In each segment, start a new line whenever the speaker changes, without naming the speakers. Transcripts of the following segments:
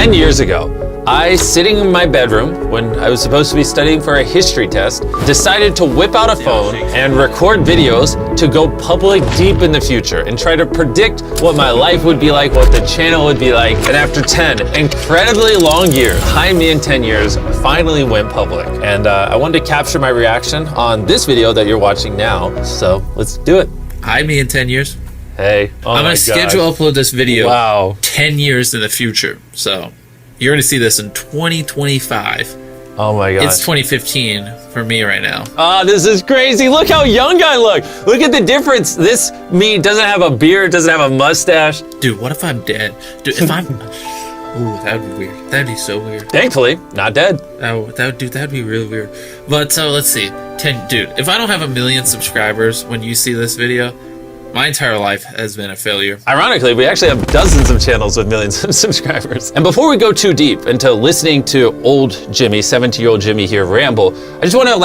10 years ago, I, sitting in my bedroom when I was supposed to be studying for a history test, decided to whip out a phone and record videos to go public deep in the future and try to predict what my life would be like, what the channel would be like. And after 10 incredibly long years, Hi Me in 10 years finally went public. And I wanted to capture my reaction on this video that you're watching now. So let's do it.
Hi Me in 10 years.
Hey,
I'm gonna schedule upload this video.
Wow.
10 years in the future. So you're gonna see this in 2025.
Oh my god.
It's 2015 for me right now.
Oh, this is crazy. Look how young I look. Look at the difference. This me doesn't have a beard, doesn't have a mustache.
Dude, what if I'm dead? Dude, if I'm ooh, that would be weird. That'd be so weird.
Thankfully, not dead.
That'd be really weird. But so let's see. Dude, if I don't have 1 million subscribers when you see this video, my entire life has been a failure.
Ironically, we actually have dozens of channels with millions of subscribers. And before we go too deep into listening to old Jimmy, 17-year-old Jimmy here ramble, I just want to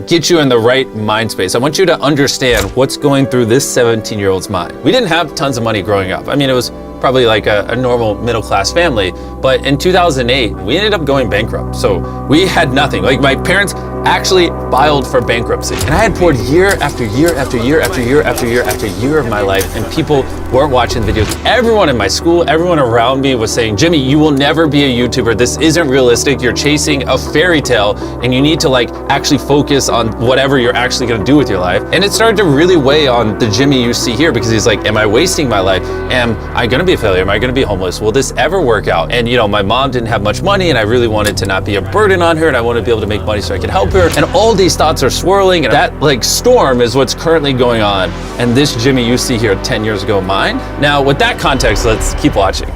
get you in the right mind space. I want you to understand what's going through this 17-year-old's mind. We didn't have tons of money growing up. I mean, it was probably like a normal middle-class family, but in 2008, we ended up going bankrupt. So we had nothing. Like, my parents actually filed for bankruptcy. And I had poured year after year after year after year after year after year of my life, and people weren't watching the videos. Everyone in my school, everyone around me was saying, Jimmy, you will never be a YouTuber. This isn't realistic. You're chasing a fairy tale, and you need to actually focus on whatever you're actually gonna do with your life. And it started to really weigh on the Jimmy you see here, because he's like, am I wasting my life? Am I gonna be a failure? Am I gonna be homeless? Will this ever work out? And my mom didn't have much money, and I really wanted to not be a burden on her, and I wanted to be able to make money so I could help her. And all these thoughts are swirling, and that storm is what's currently going on. And this Jimmy you see here 10 years ago, mine. Now, with that context, let's keep watching.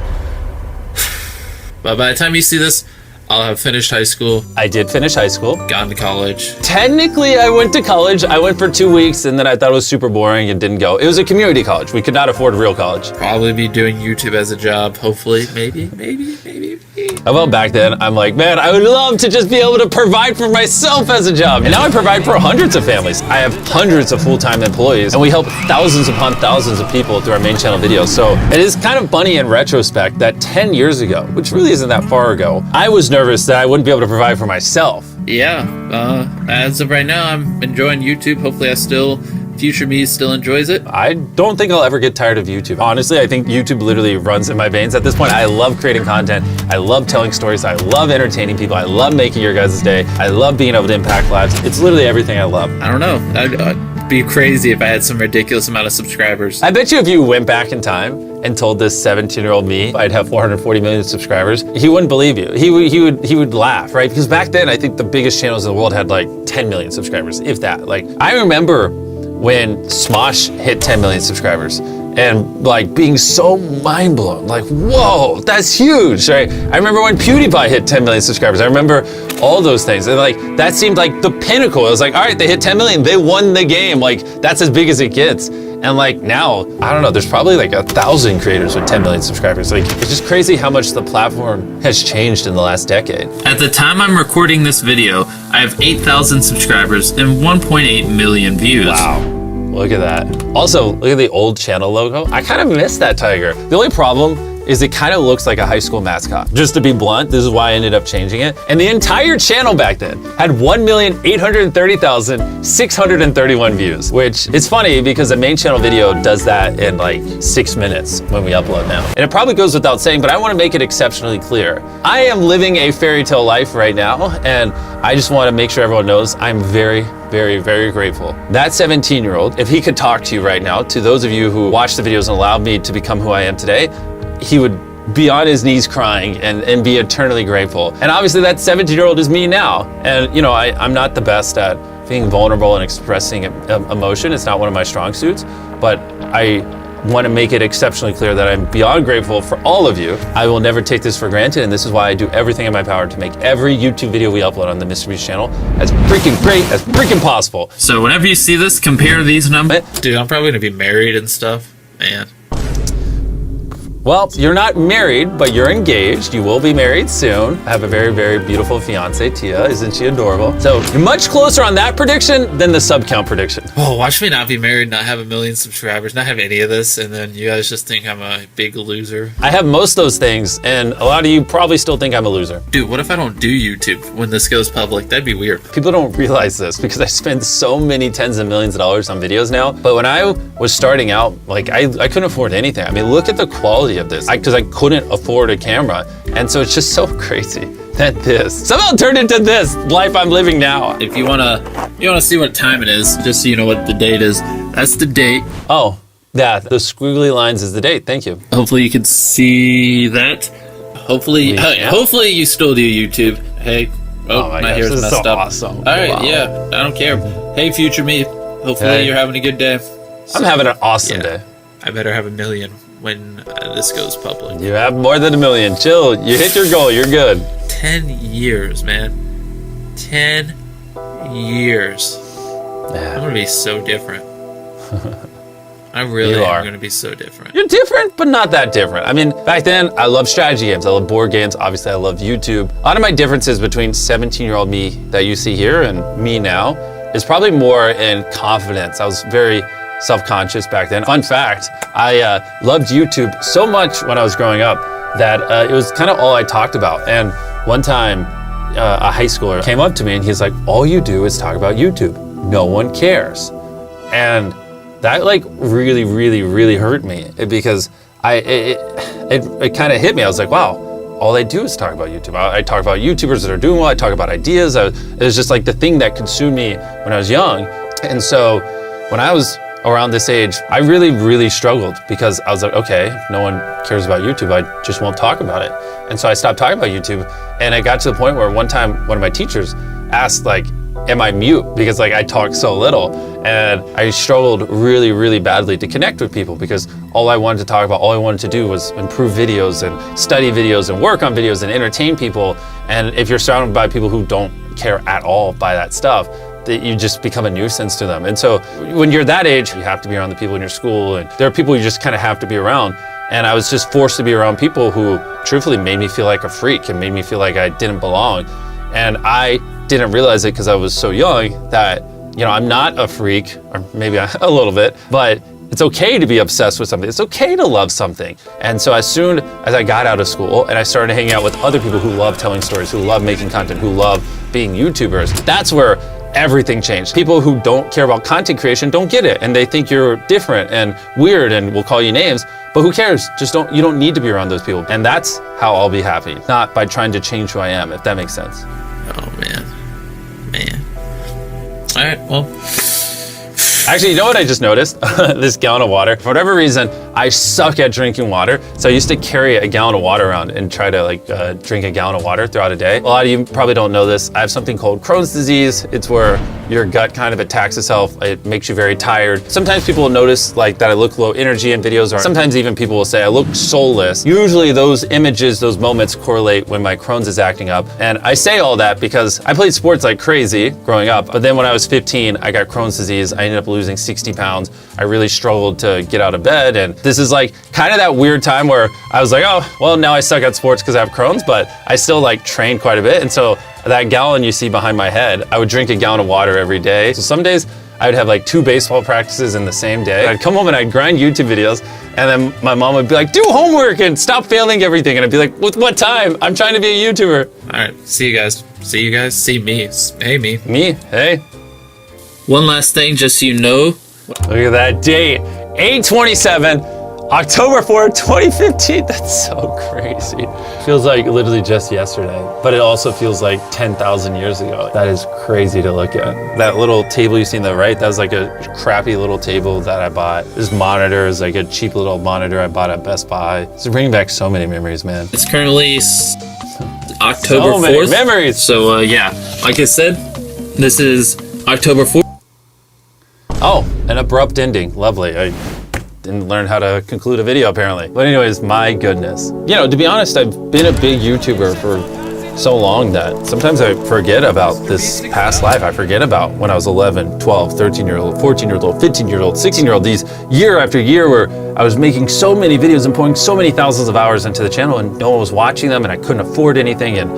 But by the time you see this, I'll have finished high school.
I did finish high school.
Gone to college.
Technically, I went to college. I went for 2 weeks, and then I thought it was super boring and didn't go. It was a community college. We could not afford real college.
Probably be doing YouTube as a job, hopefully. Maybe.
Well, back then, I'm like, man, I would love to just be able to provide for myself as a job. And now I provide for hundreds of families. I have hundreds of full-time employees, and we help thousands upon thousands of people through our main channel videos. So it is kind of funny in retrospect that 10 years ago, which really isn't that far ago, I was nervous that I wouldn't be able to provide for myself.
Yeah, as of right now, I'm enjoying YouTube. Hopefully future me still enjoys it.
I don't think I'll ever get tired of YouTube. Honestly, I think YouTube literally runs in my veins at this point. I love creating content. I love telling stories. I love entertaining people. I love making your guys' day. I love being able to impact lives. It's literally everything I love.
I don't know. I'd be crazy if I had some ridiculous amount of subscribers.
I bet you if you went back in time and told this 17-year-old me I'd have 440 million subscribers, he wouldn't believe you. He would laugh, right? Because back then, I think the biggest channels in the world had 10 million subscribers, if that. I remember when Smosh hit 10 million subscribers and being so mind blown, whoa, that's huge, right? I remember when PewDiePie hit 10 million subscribers. I remember all those things. And that seemed like the pinnacle. It was all right, they hit 10 million, they won the game. That's as big as it gets. And now, I don't know, there's probably 1,000 creators with 10 million subscribers. It's just crazy how much the platform has changed in the last decade.
At the time I'm recording this video, I have 8,000 subscribers and 1.8 million views.
Wow. Look at that. Also, look at the old channel logo. I kind of miss that tiger. The only problem is it kind of looks like a high school mascot. Just to be blunt, this is why I ended up changing it. And the entire channel back then had 1,830,631 views, which is funny because the main channel video does that in 6 minutes when we upload now. And it probably goes without saying, but I want to make it exceptionally clear. I am living a fairy tale life right now, and I just want to make sure everyone knows I'm very, very, very grateful. That 17-year-old, if he could talk to you right now, to those of you who watched the videos and allowed me to become who I am today, he would be on his knees crying and be eternally grateful. And obviously that 17-year-old is me now. And I'm not the best at being vulnerable and expressing emotion. It's not one of my strong suits, but I want to make it exceptionally clear that I'm beyond grateful for all of you. I will never take this for granted, and this is why I do everything in my power to make every YouTube video we upload on the Mr. Beast channel as freaking great as freaking possible.
So whenever you see this, compare these numbers. Dude, I'm probably gonna be married and stuff, man.
Well, you're not married, but you're engaged. You will be married soon. I have a very, very beautiful fiance, Tia. Isn't she adorable? So you're much closer on that prediction than the sub count prediction.
Oh, watch me not be married, not have 1 million subscribers, not have any of this, and then you guys just think I'm a big loser.
I have most of those things, and a lot of you probably still think I'm a loser.
Dude, what if I don't do YouTube when this goes public? That'd be weird.
People don't realize this because I spend so many tens of millions of dollars on videos now. But when I was starting out, like I couldn't afford anything. I mean, look at the quality of this because I couldn't afford a camera. And so it's just so crazy that this somehow turned into this life I'm living now.
If you wanna see what time it is, just so you know what the date is, that's the date.
Oh, yeah, the squiggly lines is the date. Thank you.
Hopefully you can see that. Hopefully,
Yeah.
hopefully you still do YouTube. Hey, my
gosh,
hair's
this is
messed
so
up.
awesome.
All right,
Wow.
yeah, I don't care. Hey, future me. Hopefully
Hey.
you're having a good day.
I'm having an awesome
Yeah.
day.
I better have 1 million when this goes public.
You have more than 1 million. Chill. You hit your goal. You're good.
10 years, man. 10 years. I'm
Yeah.
gonna be so different. I really
You
am
are.
gonna be so different.
You're different, but not that different. I mean, back then, I loved strategy games. I loved board games. Obviously, I loved YouTube. A lot of my differences between 17-year-old me that you see here and me now is probably more in confidence. I was very self-conscious back then. Fun fact, I loved YouTube so much when I was growing up that it was kind of all I talked about. And one time, a high schooler came up to me and he's like, all you do is talk about YouTube. No one cares. And that like really, really, really hurt me because it kind of hit me. I was like, wow, all I do is talk about YouTube. I talk about YouTubers that are doing well. I talk about ideas. It was just like the thing that consumed me when I was young. And so when I was around this age, I really, really struggled because I was like, okay, no one cares about YouTube. I just won't talk about it. And so I stopped talking about YouTube. And I got to the point where one time one of my teachers asked like, am I mute? Because like I talk so little. And I struggled really, really badly to connect with people because all I wanted to talk about, all I wanted to do was improve videos and study videos and work on videos and entertain people. And if you're surrounded by people who don't care at all by that stuff, that you just become a nuisance to them. And so when you're that age, you have to be around the people in your school, and there are people you just kind of have to be around. And I was just forced to be around people who truthfully made me feel like a freak and made me feel like I didn't belong. And I didn't realize it because I was so young that, you know, I'm not a freak, or maybe a little bit, but it's okay to be obsessed with something. It's okay to love something. And so as soon as I got out of school and I started hanging out with other people who love telling stories, who love making content, who love being YouTubers, that's where everything changed. People who don't care about content creation don't get it, and they think you're different and weird and will call you names, but who cares? You don't need to be around those people. And that's how I'll be happy, not by trying to change who I am, if that makes sense.
Oh man. All right, well.
Actually, you know what I just noticed? This gallon of water. For whatever reason, I suck at drinking water. So I used to carry a gallon of water around and try to drink a gallon of water throughout a day. A lot of you probably don't know this. I have something called Crohn's disease. It's where your gut kind of attacks itself. It makes you very tired. Sometimes people will notice like that I look low energy in videos, or sometimes even people will say I look soulless. Usually those images, those moments correlate when my Crohn's is acting up. And I say all that because I played sports like crazy growing up. But then when I was 15, I got Crohn's disease. I ended up losing 60 pounds. I really struggled to get out of bed. And this is like kind of that weird time where I was like, oh, well, now I suck at sports because I have Crohn's, but I still like trained quite a bit. And so that gallon you see behind my head, I would drink a gallon of water every day. So some days I would have like 2 baseball practices in the same day. I'd come home and I'd grind YouTube videos, and then my mom would be like, do homework and stop failing everything. And I'd be like, with what time? I'm trying to be a YouTuber.
All right, see you guys. See me. Hey, me.
Me, hey.
One last thing, just so you know.
Look at that date, 8/27, October 4th, 2015. That's so crazy. Feels like literally just yesterday, but it also feels like 10,000 years ago. That is crazy to look at. That little table you see on the right, that was like a crappy little table that I bought. This monitor is like a cheap little monitor I bought at Best Buy. It's bringing back so many memories, man.
It's currently October
So many
4th.
memories.
So, yeah, like I said, this is October 4th.
Oh, an abrupt ending. Lovely. I didn't learn how to conclude a video apparently. But anyways, my goodness. You know, to be honest, I've been a big YouTuber for so long that sometimes I forget about this past life. I forget about when I was 11, 12, 13-year-old, 14-year-old, 15-year-old, 16-year-old, these year after year where I was making so many videos and pouring so many thousands of hours into the channel and no one was watching them and I couldn't afford anything, and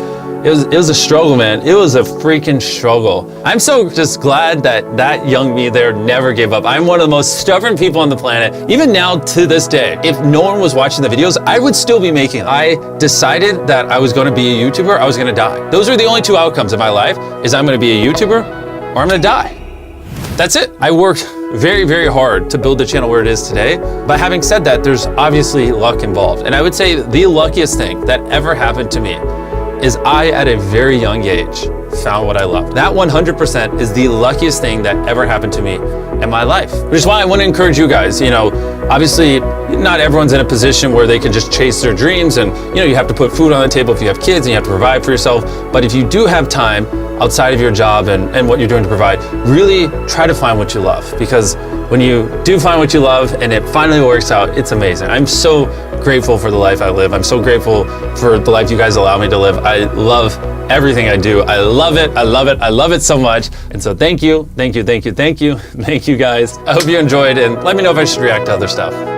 it was a struggle, man. It was a freaking struggle. I'm so just glad that that young me there never gave up. I'm one of the most stubborn people on the planet. Even now to this day, if no one was watching the videos, I would still be making them. I decided that I was gonna be a YouTuber, I was gonna die. Those are the only two outcomes in my life, is I'm gonna be a YouTuber or I'm gonna die. That's it. I worked very, very hard to build the channel where it is today. But having said that, there's obviously luck involved. And I would say the luckiest thing that ever happened to me is I, at a very young age, found what I loved. That 100% is the luckiest thing that ever happened to me in my life. Which is why I want to encourage you guys, obviously not everyone's in a position where they can just chase their dreams and, you have to put food on the table if you have kids and you have to provide for yourself. But if you do have time outside of your job and what you're doing to provide, really try to find what you love. Because when you do find what you love and it finally works out, it's amazing. I'm so grateful for the life I live. I'm so grateful for the life you guys allow me to live. I love everything I do. I love it. I love it. I love it so much. And so thank you, thank you, thank you, thank you, thank you guys. I hope you enjoyed, and let me know if I should react to other stuff.